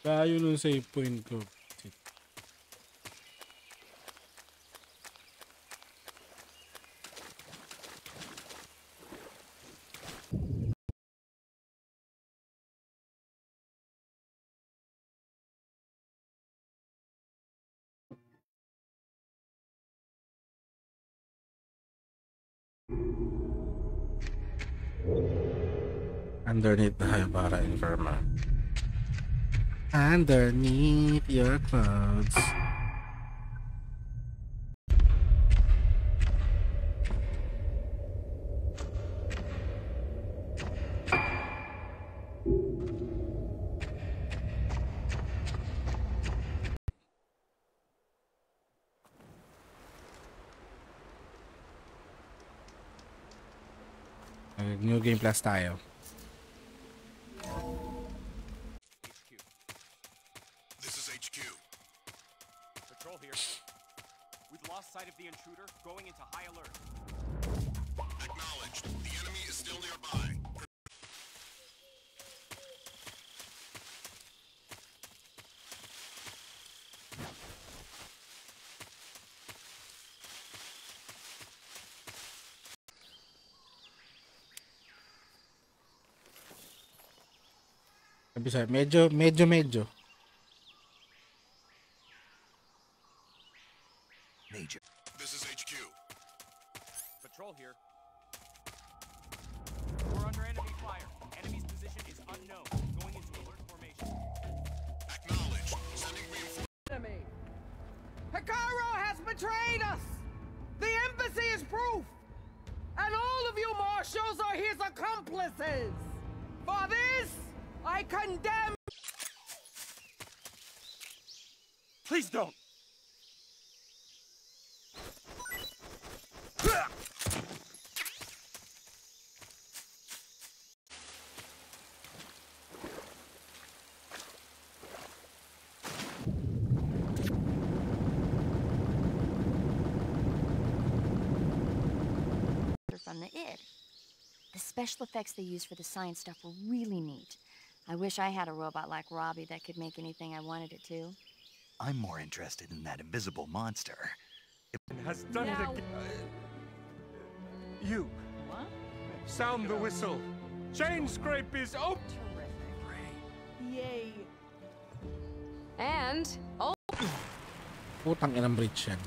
Layo nung save point ko. Underneath the Haibara Inferma. Underneath your clouds. New Game Plus tayo. This is HQ. Patrol here. We've lost sight of the intruder, going into high alert. Acknowledged. The enemy is still nearby. Sabi sa'yo, medyo. Major. This is HQ. Patrol here. We're under enemy fire. Enemy's position is unknown. Going into alert formation. Acknowledged. Sending reinforcements. Enemy. Hikaru has betrayed us! The embassy is proof! And all of you marshals are his accomplices! For this, I condemn... Please don't! From the id. The special effects they used for the science stuff were really neat. I wish I had a robot like Robbie that could make anything I wanted it to. I'm more interested in that invisible monster. Has done it again. You. What? Sound the whistle. Chain scrape is open. Yay. And oh, Putang inang bridge yan.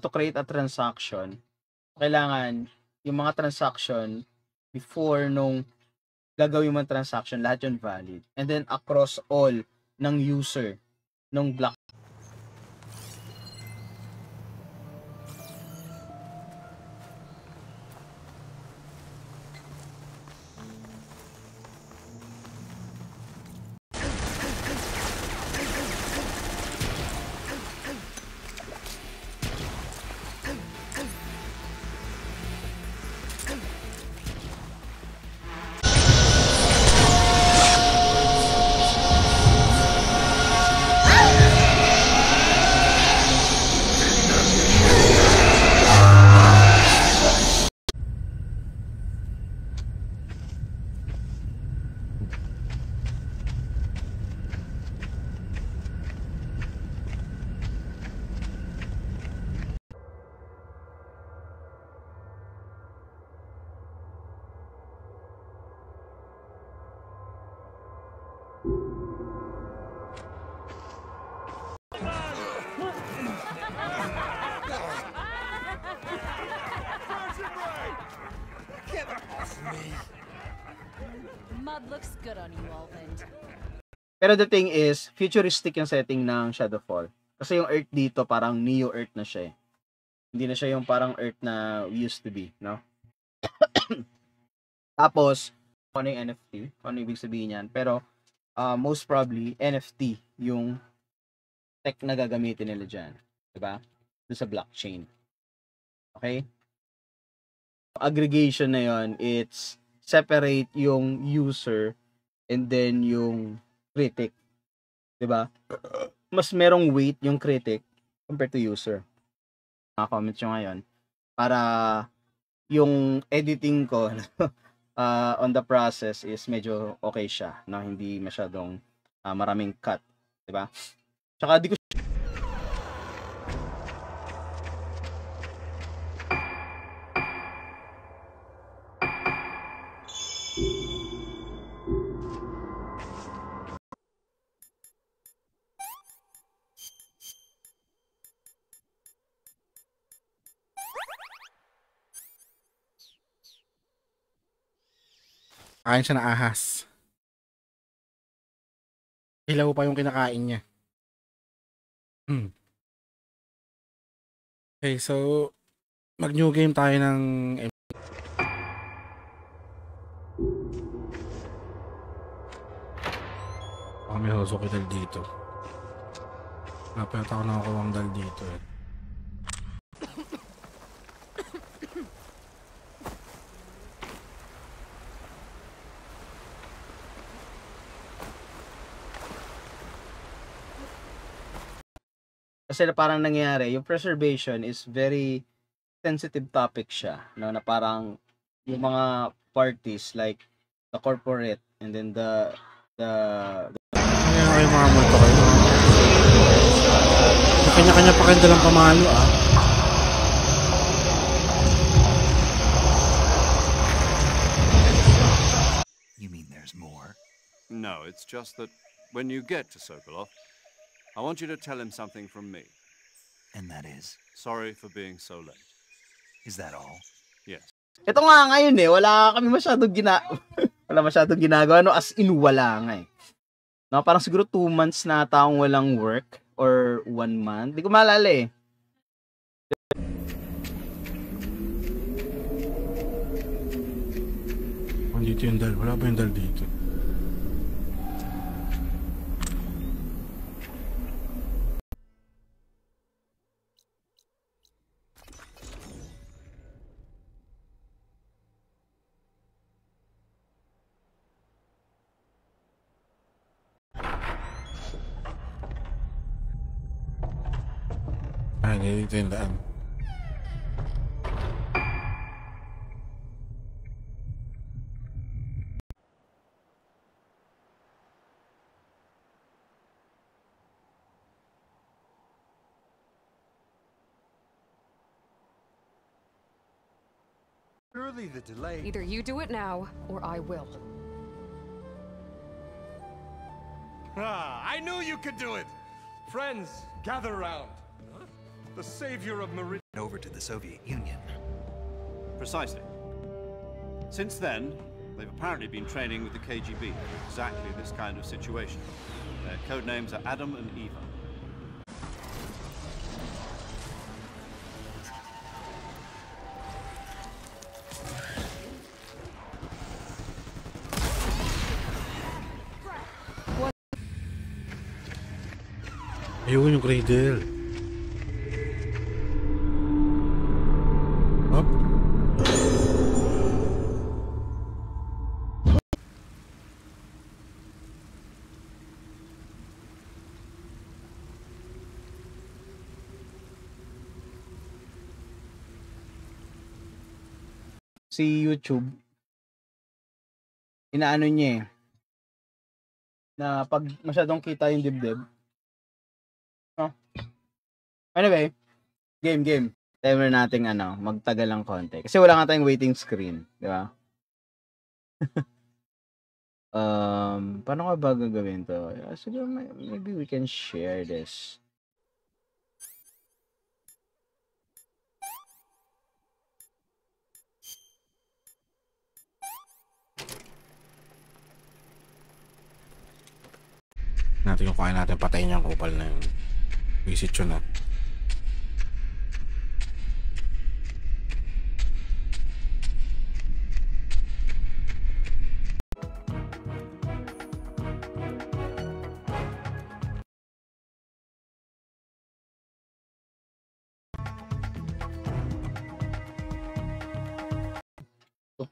To create a transaction, kailangan yung mga transaction before nung gagawin mo transaction, lahat yun valid. And then across all ng user nung block. mud looks good on you, Alvin. Pero the thing is, futuristic yung setting ng Shadowfall. Kasi yung Earth dito parang Neo Earth na siya eh. Hindi na siya yung parang Earth na we used to be, no? Tapos, ano yung NFT? Ano ibig sabihin yan? Pero, most probably, NFT yung tech na gagamitin nila dyan. Diba? Doon sa blockchain. Okay? Aggregation na yon, it's separate yung user and then yung critic. Diba? Mas merong weight yung critic compared to user. Mga comments nyo ngayon. para yung editing ko on the process is medyo okay siya, no? Hindi masyadong maraming cut, 'di ba? Tsaka di ko Kain siya na ahas. Hilaw pa yung kinakain niya. Okay, so mag-new game tayo ng may hoso ko dal dito. Napayat ako nakakuha ang dal dito eh. kasi parang nangyayari, yung preservation is very sensitive topic siya, no? Na parang yung mga parties like the corporate and then the Kaya kayo mga multo kayo. Kanya-kanya pa kayo dalang pamalo ah. You mean there's more? No, it's just that when you get to Sokolov, I want you to tell him something from me. And that is? Sorry for being so late. Is that all? Yes. ito nga ngayon eh, wala kami masyadong wala masyadong ginagawa, no? As in wala nga eh. No, parang siguro 2 months na taong walang work or 1 month. Di ko maalala eh. Dito yung dal. Wala ba yung dal dito? Dito yung daan. Surely the delay. Either you do it now, or I will. I knew you could do it! Friends, gather round. The savior of Meridian. Over to the Soviet Union. Precisely. Since then, they've apparently been training with the KGB for exactly this kind of situation. Their code names are Adam and Eva. Ayun yung cradle. Up. Si YouTube, inaano niya eh, na pag masyadong kita yung dibdib. No? Anyway, game. Timer nating magtagal lang konti. Kasi wala nga tayong waiting screen, di ba? Paano ka ba gagawin to? Siguro maybe we can share this. Natin yung kain natin, patayin yung kupal na yun. Visit yun na.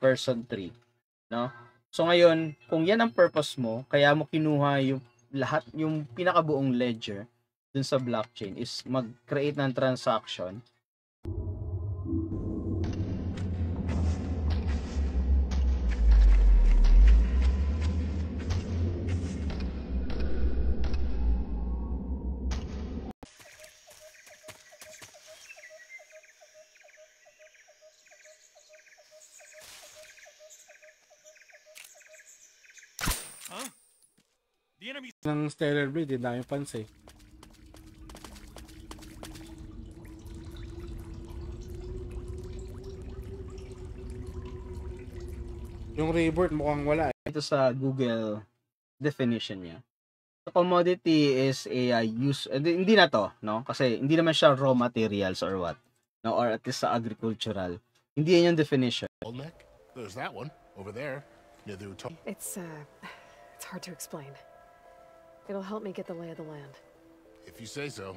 Person 3, no? So ngayon, kung yan ang purpose mo, kaya mo kinuha yung lahat, yung pinakabuong ledger dun sa blockchain is mag-create ng transaction. The enemy's Ng Stellar Blade, yung daming fans eh. Yung Rebirth mukhang wala eh. Ito sa Google definition niya. The commodity is a hindi na to, no? Kasi hindi naman siya raw materials or what, no? Or at least sa agricultural. Hindi yan yung definition. Neck? There's that one over there near the Uto. It's hard to explain. It'll help me get the lay of the land. If you say so.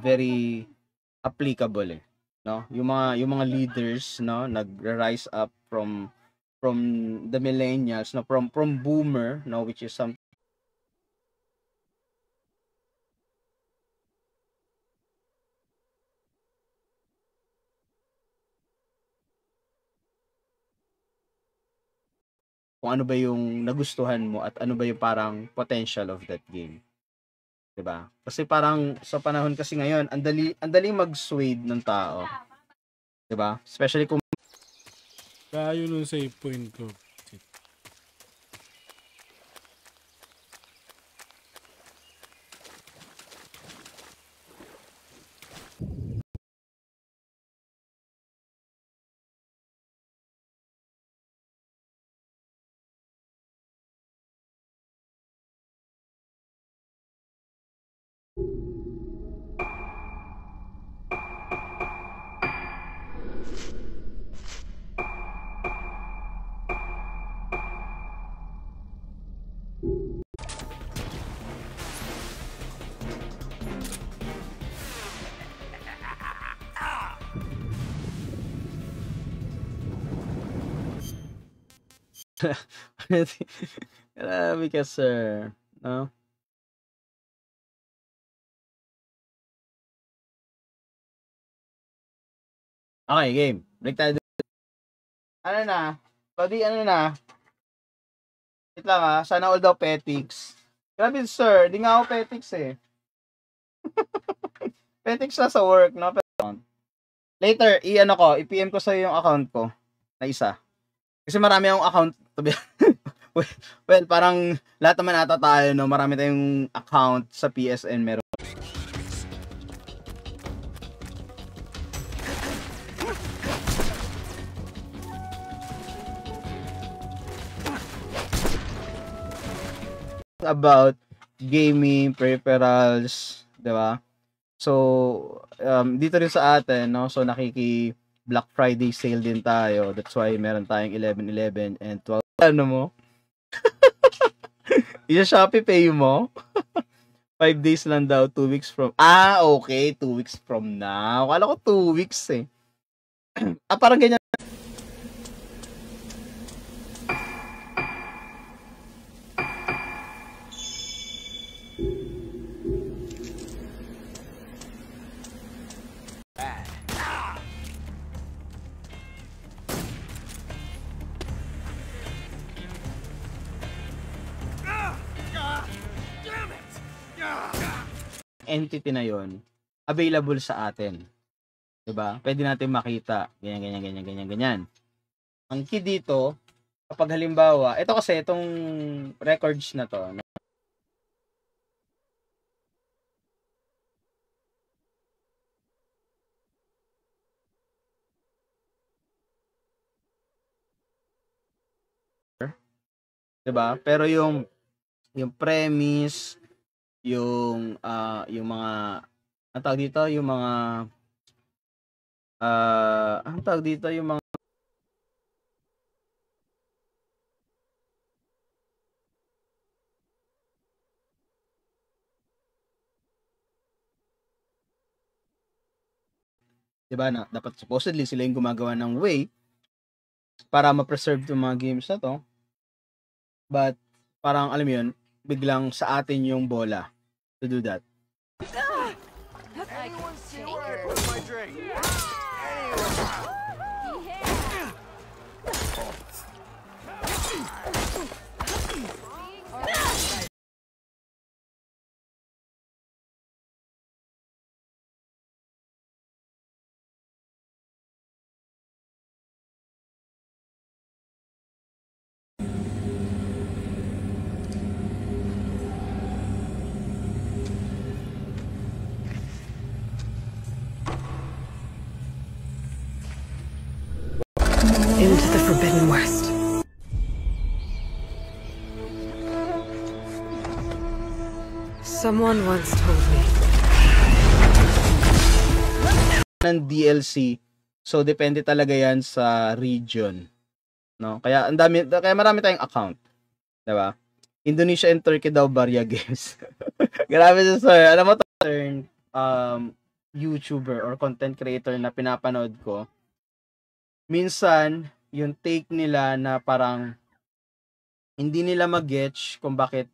Very applicable eh, no? Yung mga leaders, no, nag-rise up from the millennials, no, from boomer, no, which is some kung ano ba yung nagustuhan mo at ano ba yung parang potential of that game. 'Di ba? Kasi parang sa panahon kasi ngayon, ang dali mag-sway ng tao. 'Di ba? Especially kung Kaya yun yung save point ko. grabe ka, sir. No? Okay, game. Break tayo. Ano na? Pwede, ano na? Wait lang ha. Sana all daw Petix. Grabe, sir. Di nga ako Petix eh. Petix na sa work, no? Later, i-PM ko sa'yo yung account ko. Na isa. Kasi marami akong account. Well, parang lahat naman ata tayo, no? Marami tayong account sa PSN. Meron. About gaming, peripherals, 'di ba? So, dito rin sa atin, no? So, Black Friday sale din tayo. That's why meron tayong 11/11 and 12. Ano mo? Yung Shopee Pay mo? 5 days lang daw, 2 weeks from... okay, 2 weeks from now. Akala ko 2 weeks eh. Parang ganyan. Entity na yon available sa atin. 'Di ba? Pwede natin makita ganyan. Ang key dito, kapag halimbawa, ito kasi itong records na to, no? Diba? Pero yung premise, yung mga ang tawag dito, yung mga ang tawag dito, yung mga 'Di ba? Na dapat supposedly sila yung gumagawa ng way para ma-preserve yung mga games na to. But parang alam mo yun, biglang sa atin yung bola to do that. Anyone see where I put my drink? Into the Forbidden West. Someone once told me. Ng DLC. So depende talaga 'yan sa region. No? Kaya marami tayong account. 'Di ba? Indonesia and Turkey daw barya games. Grabe sa sir. Alam mo to, YouTuber or content creator na pinapanood ko. Minsan, yung take nila na parang hindi nila mag-gets kung bakit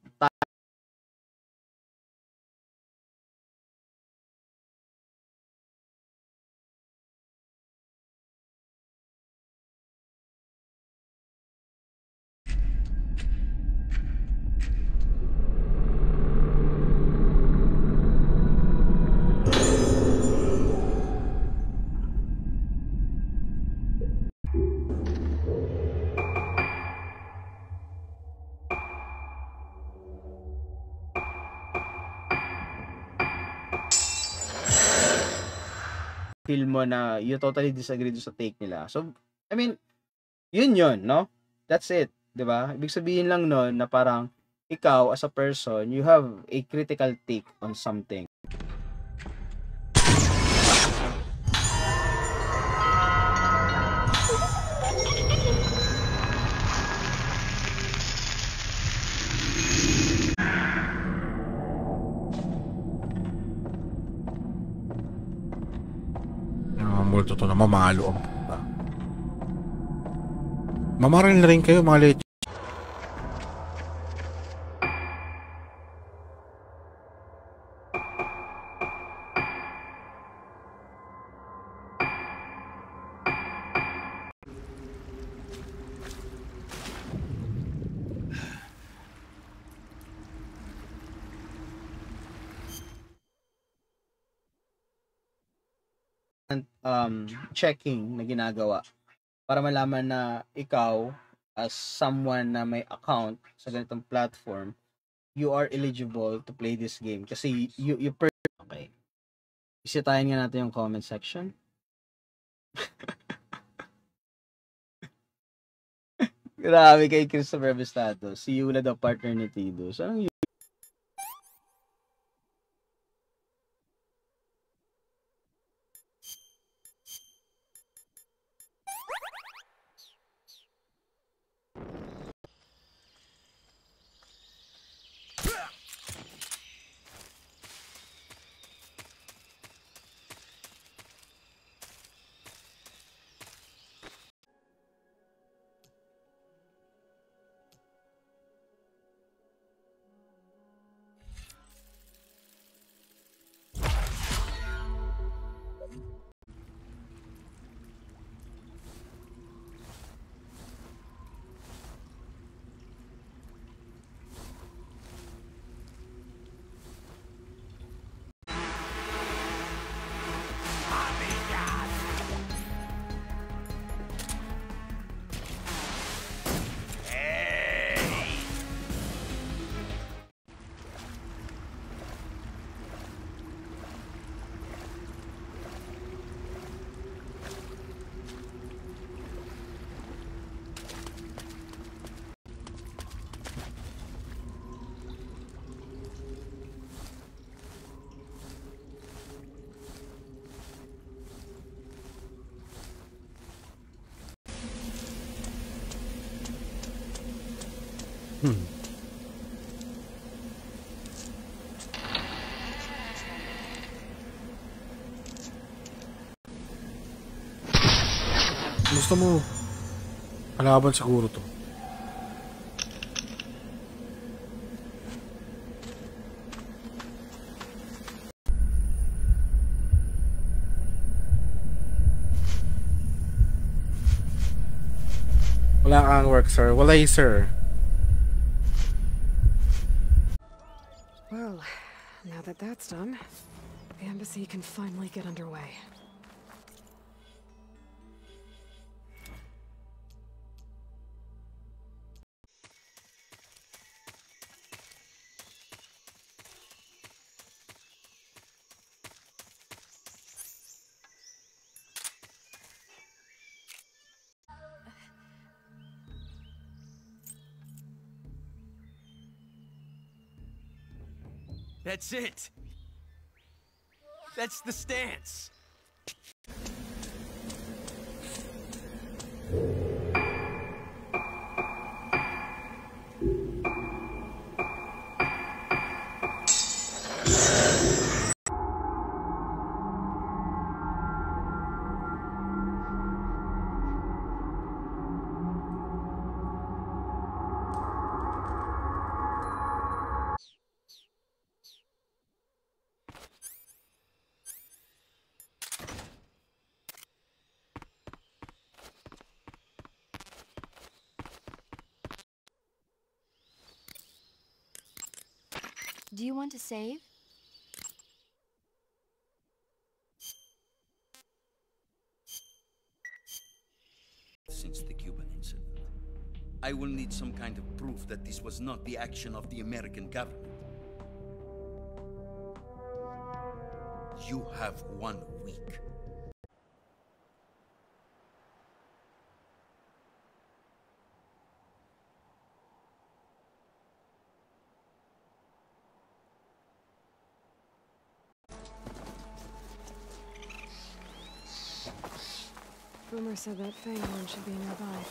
feel mo na you totally disagree sa take nila. So, I mean, yun, no? That's it. 'Di ba? Ibig sabihin lang nun na parang ikaw as a person, you have a critical take on something. Multo to naman mga loob. Mamaril na rin kayo mga leche. Checking na ginagawa para malaman na ikaw as someone na may account sa ganitong platform, you are eligible to play this game kasi okay. Isitahin nga natin yung comment section. Grabe kay Christopher Vestado. Si Yula daw partner ni Tido. So, anong gusto mo? Kalaban siguro to. Wala kang work, sir. Walay, sir. Well, now that that's done, the embassy can finally get underway. That's it. That's the stance. Do you want to save? Since the Cuban incident, I will need some kind of proof that this was not the action of the American government. You have 1 week. Boomer said that Fangorn should be nearby.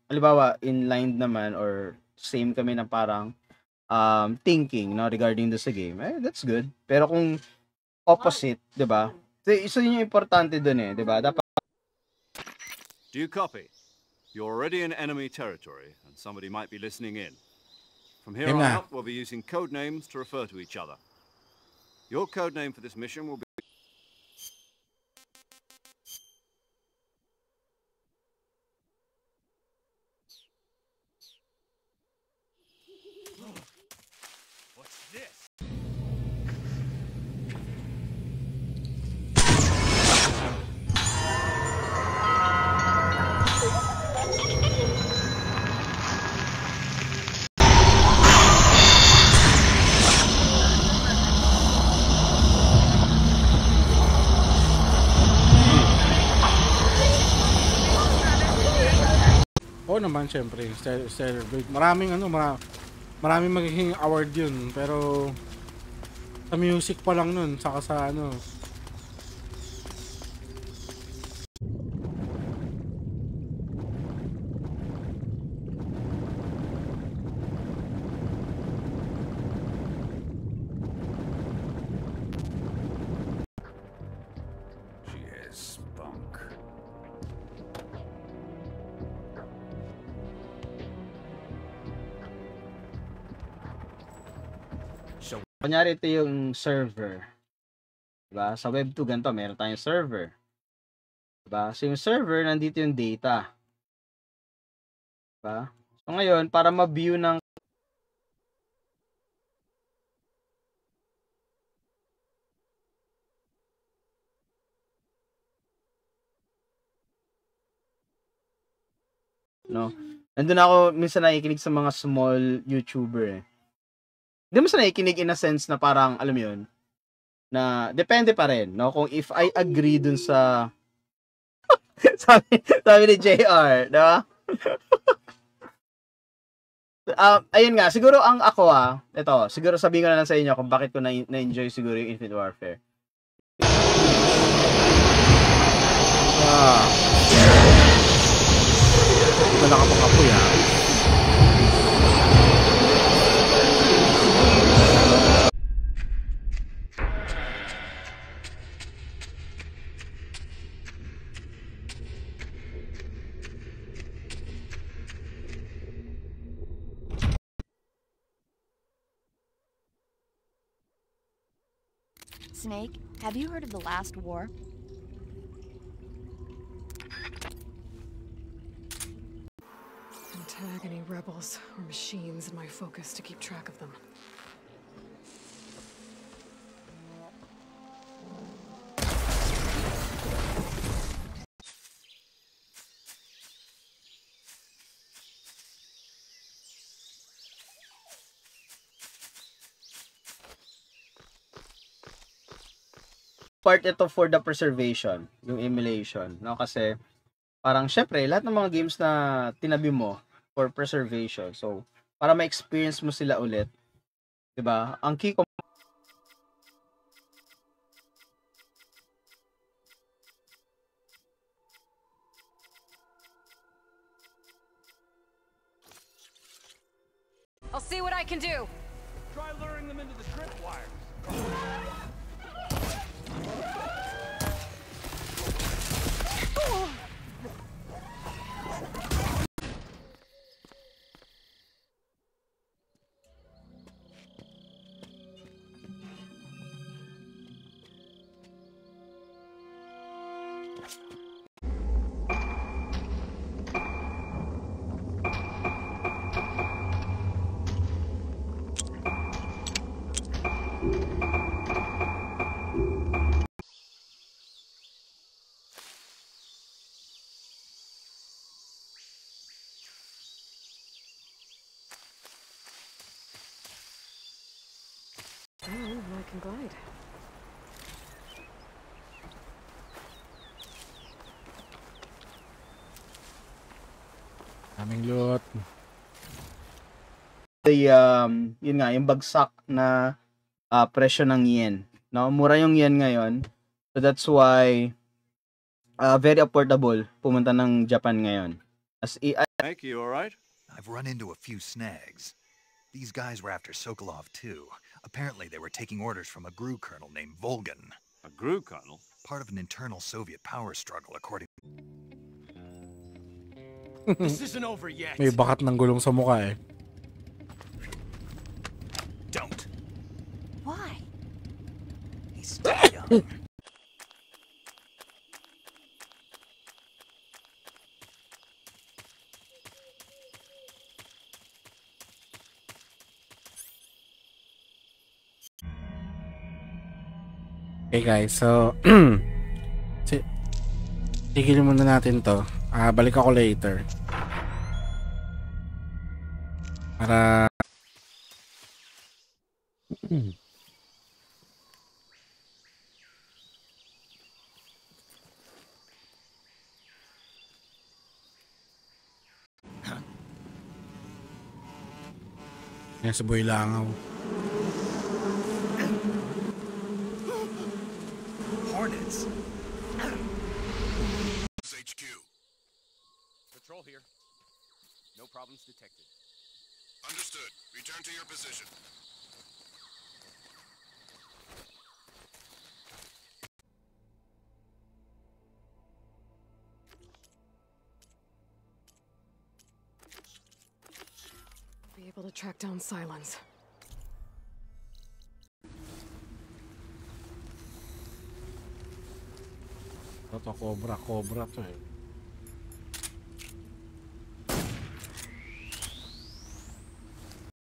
Halimbawa, inlined naman or same kami na parang thinking, no, regarding do sa game, that's good. Pero kung opposite, 'di ba? Isa yun yung importante dun eh, 'di ba? Dapat. Do you copy? You're already in enemy territory and somebody might be listening in. From here on out, we'll be using code names to refer to each other. Your code name for this mission will be Oo naman, syempre. Stellar Blade. Maraming maraming magiging award yun. Pero sa music pa lang nun. Saka sa ano. She has spunk. Kunyari ito yung server. Diba? Sa Web 2 ganito, meron tayong server. Diba? So yung server, nandito yung data. Diba? So ngayon, para ma-view ng no? Nandun ako minsan nakikinig sa mga small YouTuber eh. Hindi mo sa nakikinig in a sense na parang, alam mo yun, na depende pa rin, no? Kung if I agree dun sa sabi ni JR, diba? Ayun nga, siguro ang ako ito, siguro sabihin ko na lang sa inyo kung bakit ko na-enjoy siguro yung Infinite Warfare. Wala ka pang apoy ha. Snake, have you heard of the last war? Don't tag any rebels or machines in my focus to keep track of them. Part ito for the preservation, yung emulation, no? Kasi parang syempre lahat ng mga games na tinabi mo for preservation. So, para ma-experience mo sila ulit, 'di ba? Ang key I'll see what I can do. Try luring them into the tripwire. Oh, I can glide. Aming loot. Yun nga, yung bagsak na presyo ng yen. No? Mura yung yen ngayon. So that's why very affordable pumunta ng Japan ngayon. Thank you, all right? I've run into a few snags. These guys were after Sokolov too. Apparently they were taking orders from a GRU colonel named Volgan. A GRU colonel? Part of an internal Soviet power struggle, according. This isn't over yet. May bakat ng gulong sa mukha eh. Don't. Why? He's still young. Okay guys, so tigilin muna natin to. Balik ako later. Para yan sa Boy Langaw. Hornets. HQ. Patrol here. No problems detected. Understood. Return to your position. Be able to track down Silence. Ito, cobra to eh.